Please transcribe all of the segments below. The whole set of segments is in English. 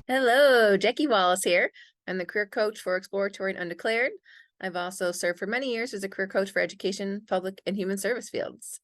Hello, Jackie Wallace here. I'm the career coach for Exploratory and Undeclared. I've also served for many years as a career coach for education, public, and human service fields.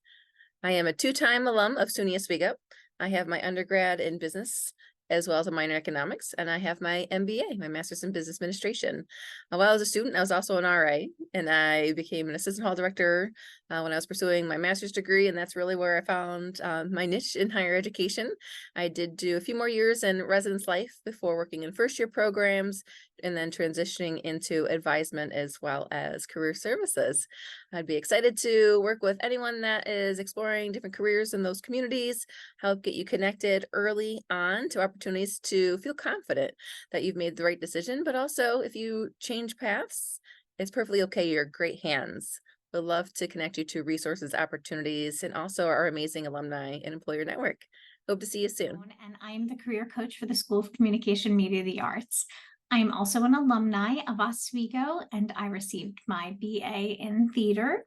I am a two-time alum of SUNY Oswego. I have my undergrad in business as well as a minor in economics, and I have my MBA, my master's in business administration. While I was a student, I was also an RA, and I became an assistant hall director when I was pursuing my master's degree, and that's really where I found my niche in higher education. I did do a few more years in residence life before working in first-year programs and then transitioning into advisement as well as career services. I'd be excited to work with anyone that is exploring different careers in those communities, help get you connected early on to opportunities to feel confident that you've made the right decision. But also, if you change paths, it's perfectly okay. You're in great hands. We'd love to connect you to resources, opportunities, and also our amazing alumni and employer network. Hope to see you soon. And I'm the career coach for the School of Communication, Media, the Arts. I am also an alumni of Oswego, and I received my BA in theater.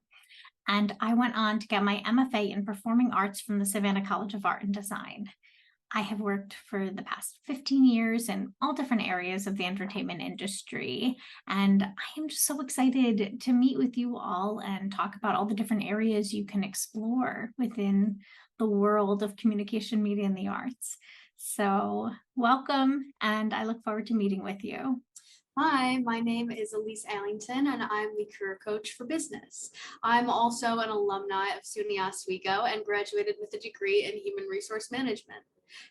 And I went on to get my MFA in Performing Arts from the Savannah College of Art and Design. I have worked for the past 15 years in all different areas of the entertainment industry. And I am just so excited to meet with you all and talk about all the different areas you can explore within the world of communication, media, and the arts. So welcome, and I look forward to meeting with you. Hi, my name is Elise Allington, and I'm the career coach for business. I'm also an alumni of SUNY Oswego and graduated with a degree in human resource management.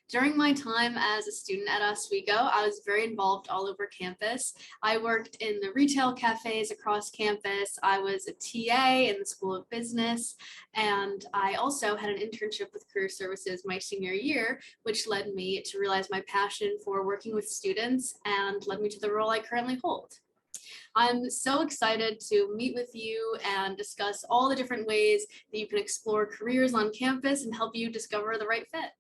During my time as a student at Oswego, I was very involved all over campus. I worked in the retail cafes across campus. I was a TA in the School of Business, and I also had an internship with Career Services my senior year, which led me to realize my passion for working with students and led me to the role I currently hold. I'm so excited to meet with you and discuss all the different ways that you can explore careers on campus and help you discover the right fit.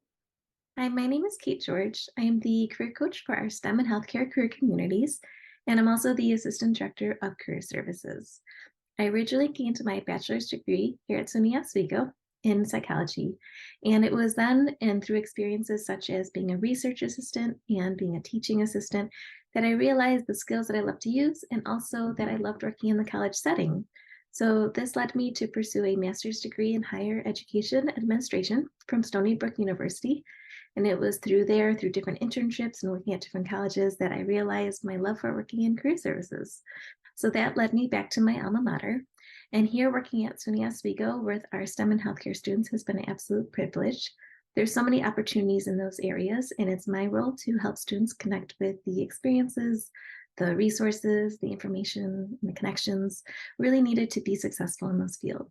Hi, my name is Kate George. I am the career coach for our STEM and healthcare career communities, and I'm also the assistant director of career services. I originally gained my bachelor's degree here at SUNY Oswego in psychology, and it was then and through experiences such as being a research assistant and being a teaching assistant that I realized the skills that I love to use and also that I loved working in the college setting. So this led me to pursue a master's degree in higher education administration from Stony Brook University. And it was through different internships and working at different colleges that I realized my love for working in career services. So that led me back to my alma mater. And here working at SUNY Oswego with our STEM and healthcare students has been an absolute privilege. There's so many opportunities in those areas, and it's my role to help students connect with the experiences, the resources, the information, and the connections really needed to be successful in those fields.